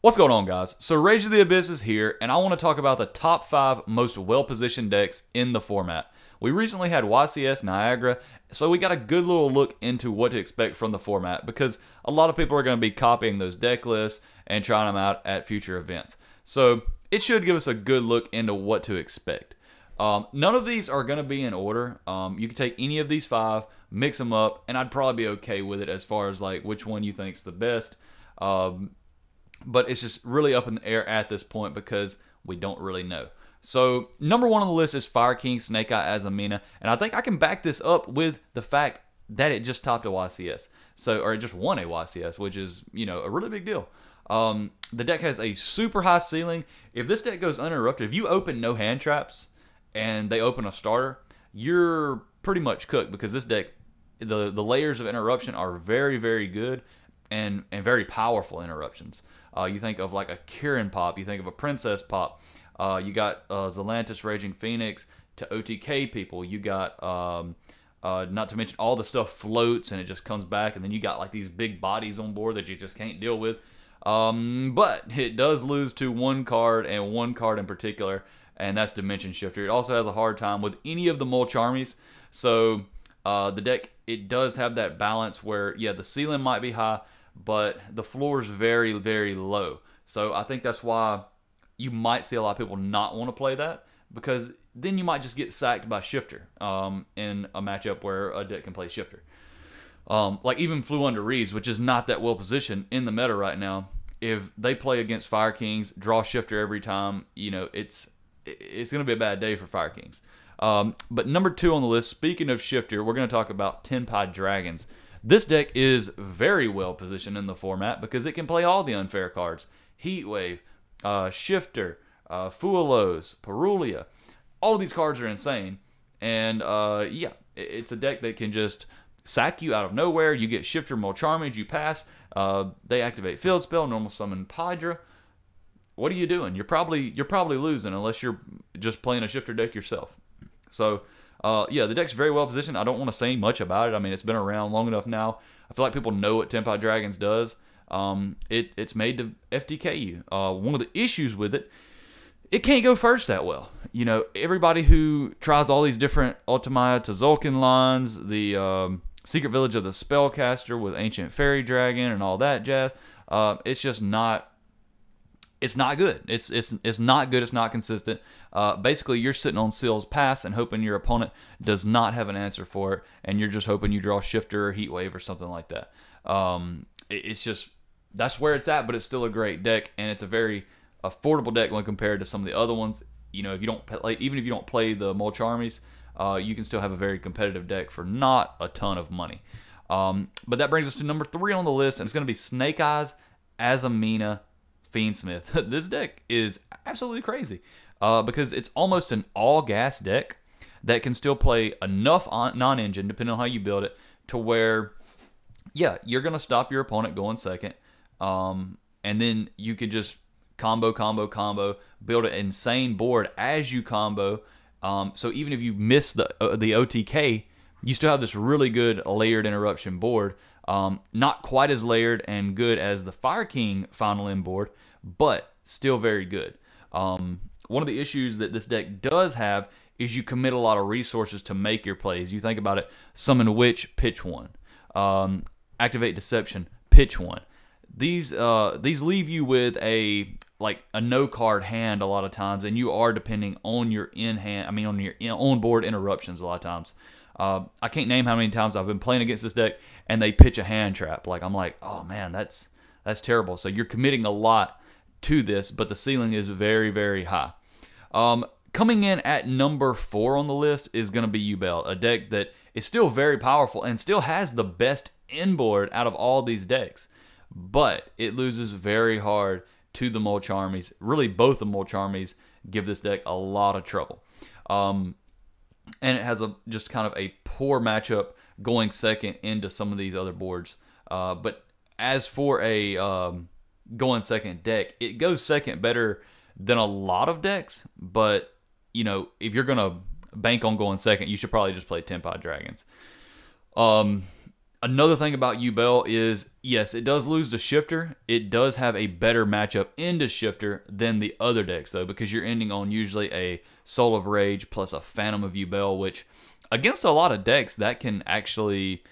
What's going on, guys? So Rage of the Abyss is here, and I want to talk about the top 5 most well-positioned decks in the format. We recently had YCS Niagara, so we got a good little look into what to expect from the format, because a lot of people are going to be copying those deck lists and trying them out at future events. So it should give us a good look into what to expect. None of these are going to be in order. You can take any of these 5, mix them up, and I'd probably be okay with it as far as like which one you think's the best. But it's just really up in the air at this point because we don't really know. So number 1 on the list is Fire King Snake Eye Azamina, and I think I can back this up with the fact that it just topped a YCS, or it just won a YCS, which is, you know, a really big deal. The deck has a super high ceiling. If this deck goes uninterrupted, if you open no hand traps and they open a starter, you're pretty much cooked, because this deck, the layers of interruption are very, very good and very powerful interruptions. You think of like a Kirin pop, you think of a Princess pop, you got Zelantis Raging Phoenix to OTK people, you got, not to mention all the stuff floats and it just comes back, and then you got like these big bodies on board that you just can't deal with. But it does lose to one card, and one card in particular, and that's Dimension Shifter. It also has a hard time with any of the Mulch armies, so the deck, it does have that balance where, yeah, the ceiling might be high, but the floor is very, very low. So I think that's why you might see a lot of people not want to play that, because then you might just get sacked by Shifter in a matchup where a deck can play Shifter. Like even Flew Under Reeds, which is not that well positioned in the meta right now. If they play against Fire Kings, draw Shifter every time, you know, it's going to be a bad day for Fire Kings. But number 2 on the list, speaking of Shifter, we're going to talk about Tenpai Dragons. This deck is very well positioned in the format because it can play all the unfair cards. Heatwave, Shifter, Fuelos, Perulia. All of these cards are insane. And yeah, it's a deck that can just sack you out of nowhere. You get Shifter, Mulcharmage, you pass. They activate Field Spell, Normal Summon Hydra. What are you doing? You're probably losing unless you're just playing a Shifter deck yourself. So yeah, the deck's very well positioned. I don't want to say much about it. I mean, it's been around long enough now. I feel like people know what Tenpai Dragons does. It's made to FTK you. One of the issues with it, it can't go first that well. You know, everybody who tries all these different Ultimaya to Zulkin lines, the Secret Village of the Spellcaster with Ancient Fairy Dragon and all that jazz, it's just not. It's not good. It's not good. It's not consistent. Basically, you're sitting on Seal's Pass and hoping your opponent does not have an answer for it, and you're just hoping you draw Shifter or Heatwave or something like that. It's just, that's where it's at, but it's still a great deck, and it's a very affordable deck when compared to some of the other ones. You know, if you don't play, even if you don't play the Mulch armies, you can still have a very competitive deck for not a ton of money. But that brings us to number 3 on the list, and it's going to be Snake Eyes Azamina Fiendsmith. This deck is absolutely crazy because it's almost an all-gas deck that can still play enough non-engine, depending on how you build it, to where, yeah, you're going to stop your opponent going second, and then you could just combo, build an insane board as you combo. So even if you miss the OTK, you still have this really good layered interruption board. Not quite as layered and good as the Fire King Final End board, but still very good. One of the issues that this deck does have is you commit a lot of resources to make your plays. You think about it: Summon Witch, pitch 1. Activate Deception, pitch 1. These leave you with a no card hand a lot of times, and you are depending on your on your on board interruptions a lot of times. I can't name how many times I've been playing against this deck and they pitch a hand trap. Like, I'm like, oh man, that's terrible. So you're committing a lot to this, but the ceiling is very, very high. Coming in at number 4 on the list is going to be Yubel, a deck that is still very powerful and still has the best inboard out of all these decks, but it loses very hard to the Mulch armies. Really, both the Mulch armies give this deck a lot of trouble. And it has just kind of a poor matchup going second into some of these other boards. But as for a going second deck, it goes second better than a lot of decks. But, you know, if you're going to bank on going second, you should probably just play Tenpai Dragons. Another thing about Yubel is, yes, it does lose to Shifter. It does have a better matchup into Shifter than the other decks, though, because you're ending on usually a Soul of Rage plus a Phantom of Yubel, which, against a lot of decks, that can actually,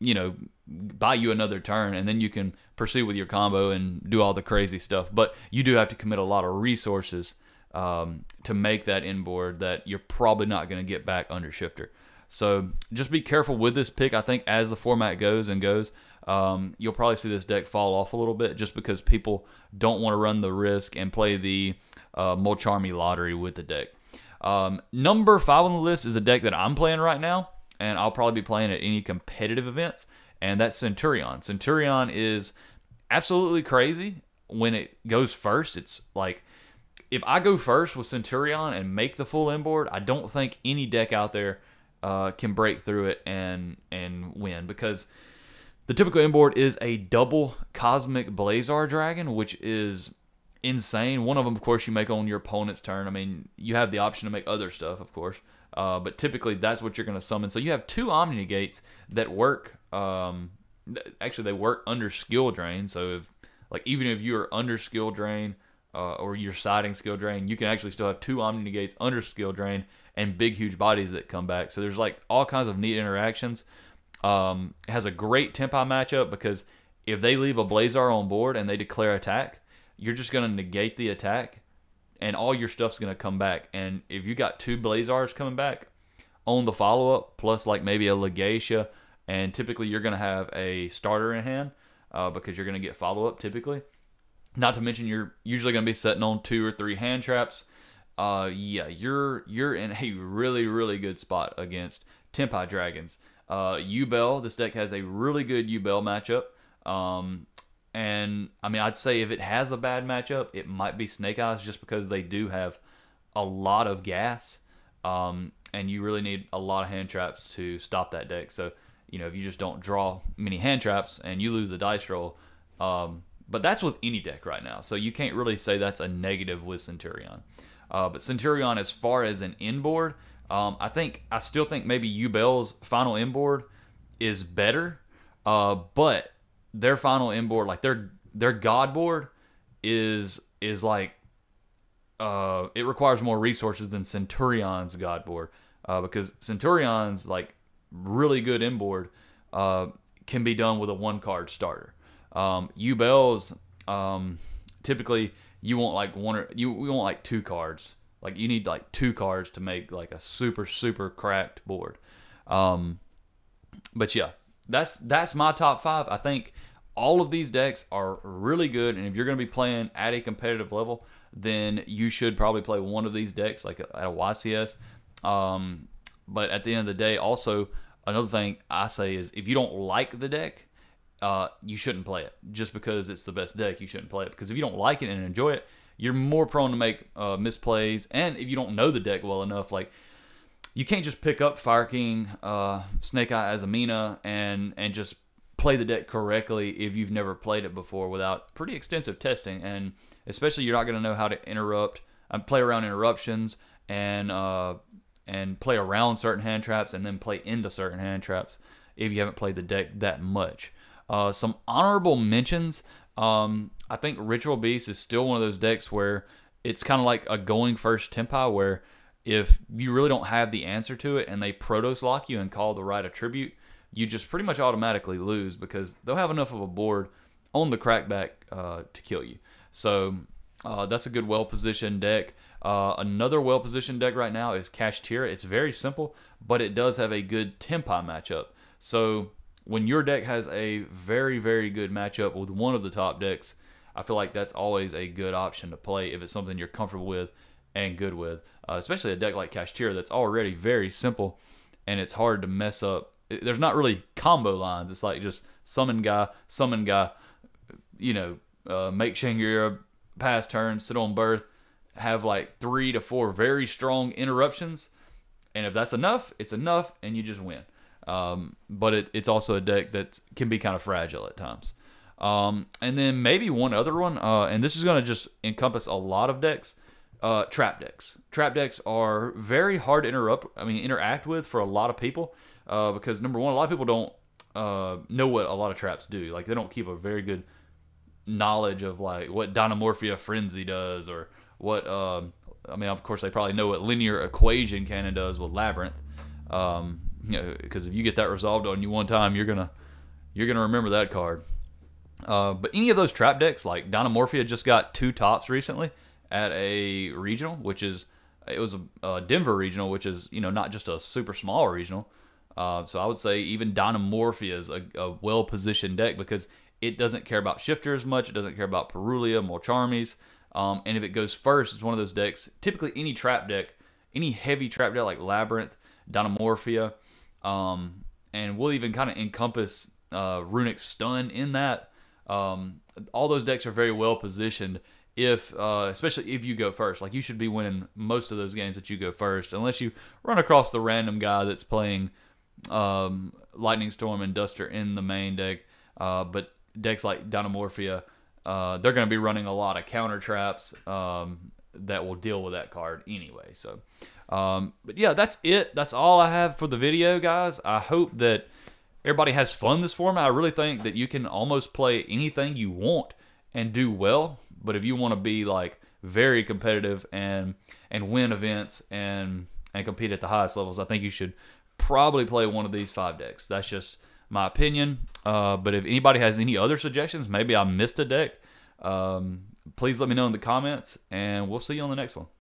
you know, buy you another turn, and then you can proceed with your combo and do all the crazy stuff. But you do have to commit a lot of resources to make that inboard that you're probably not going to get back under Shifter. So just be careful with this pick. I think as the format goes, you'll probably see this deck fall off a little bit just because people don't want to run the risk and play the Molcharmy Lottery with the deck. Number 5 on the list is a deck that I'm playing right now, and I'll probably be playing at any competitive events, and that's Centurion. Centurion is absolutely crazy when it goes first. It's like, if I go first with Centurion and make the full inboard, I don't think any deck out there can break through it and win, because the typical inboard is a double Cosmic Blazar Dragon, which is insane. One of them, of course, you make on your opponent's turn. I mean, you have the option to make other stuff, of course, but typically that's what you're going to summon. So you have 2 Omni Negates that work. Actually, they work under Skill Drain. So even if you're under Skill Drain or you're siding Skill Drain, you can actually still have 2 Omni Negates under Skill Drain and big, huge bodies that come back. So there's like all kinds of neat interactions. It has a great Tempai matchup because if they leave a Blazar on board and they declare attack, you're just going to negate the attack and all your stuff's going to come back. And if you got 2 Blazars coming back on the follow-up, plus like maybe a Legacia, and typically you're going to have a starter in hand because you're going to get follow-up typically. Not to mention you're usually going to be setting on 2 or 3 hand traps. Yeah, you're in a really, really good spot against Tempai Dragons. Yubel, this deck has a really good Yubel matchup. And I mean, I'd say if it has a bad matchup, it might be Snake Eyes, just because they do have a lot of gas. And you really need a lot of hand traps to stop that deck. So, you know, if you just don't draw many hand traps and you lose the dice roll, but that's with any deck right now. So you can't really say that's a negative with Centurion. But Centurion, as far as an inboard, I still think maybe Yubel's final inboard is better. But their final inboard, like their God board, is like it requires more resources than Centurion's God board, because Centurion's like really good inboard can be done with a 1-card starter. Yubel's typically you want like you want like 2 cards. Like you need like 2 cards to make like a super cracked board. But yeah, that's my top 5. I think all of these decks are really good, and if you're going to be playing at a competitive level, then you should probably play one of these decks like at a YCS. But at the end of the day, also another thing I say is if you don't like the deck, you shouldn't play it. Just because it's the best deck, you shouldn't play it. Because if you don't like it and enjoy it, you're more prone to make misplays. And if you don't know the deck well enough, like you can't just pick up Fire King, Snake Eye Azamina, and just play the deck correctly if you've never played it before without pretty extensive testing. And especially you're not going to know how to interrupt and play around interruptions and play around certain hand traps and then play into certain hand traps if you haven't played the deck that much. Some honorable mentions. I think Ritual Beast is still one of those decks where it's kind of like a going first Tempai, where if you really don't have the answer to it and they Protos lock you and call the right attribute, you just pretty much automatically lose because they'll have enough of a board on the crackback to kill you. So that's a good well-positioned deck. Another well-positioned deck right now is Kashtira. It's very simple, but it does have a good Tempai matchup. So when your deck has a very, very good matchup with one of the top decks, I feel like that's always a good option to play if it's something you're comfortable with and good with. Especially a deck like Kashtira that's already very simple and it's hard to mess up. There's not really combo lines. It's like just summon guy, you know, make Shangri-La pass turn, sit on Birth, have like 3 to 4 very strong interruptions. And if that's enough, it's enough and you just win. But it's also a deck that can be kind of fragile at times. And then maybe one other one, and this is going to just encompass a lot of decks, trap decks. Trap decks are very hard to interact with for a lot of people, because number one, a lot of people don't know what a lot of traps do. Like, they don't keep a very good knowledge of like what Dynamorphia Frenzy does, or what I mean, of course they probably know what Linear Equation Cannon does with Labyrinth, because if you get that resolved on you one time, you're gonna remember that card. But any of those trap decks, like Dynamorphia just got 2 tops recently at a regional, it was a Denver regional, which is not just a super small regional. So I would say even Dynamorphia is a well-positioned deck, because it doesn't care about Shifter as much. It doesn't care about Perulia, Molcharmies. And if it goes first, it's one of those decks. Typically, any trap deck, any heavy trap deck like Labyrinth, Dynamorphia, and we'll even kind of encompass Runic Stun in that. All those decks are very well positioned, especially if you go first. Like, you should be winning most of those games that you go first, unless you run across the random guy that's playing Lightning Storm and Duster in the main deck. But decks like Dynamorphia, they're going to be running a lot of counter traps that will deal with that card anyway. So, but yeah, that's it. That's all I have for the video, guys. I hope that everybody has fun this format. I really think that you can almost play anything you want and do well. But if you want to be like very competitive and win events and compete at the highest levels, I think you should probably play one of these 5 decks. That's just my opinion. But if anybody has any other suggestions, maybe I missed a deck, please let me know in the comments, and we'll see you on the next one.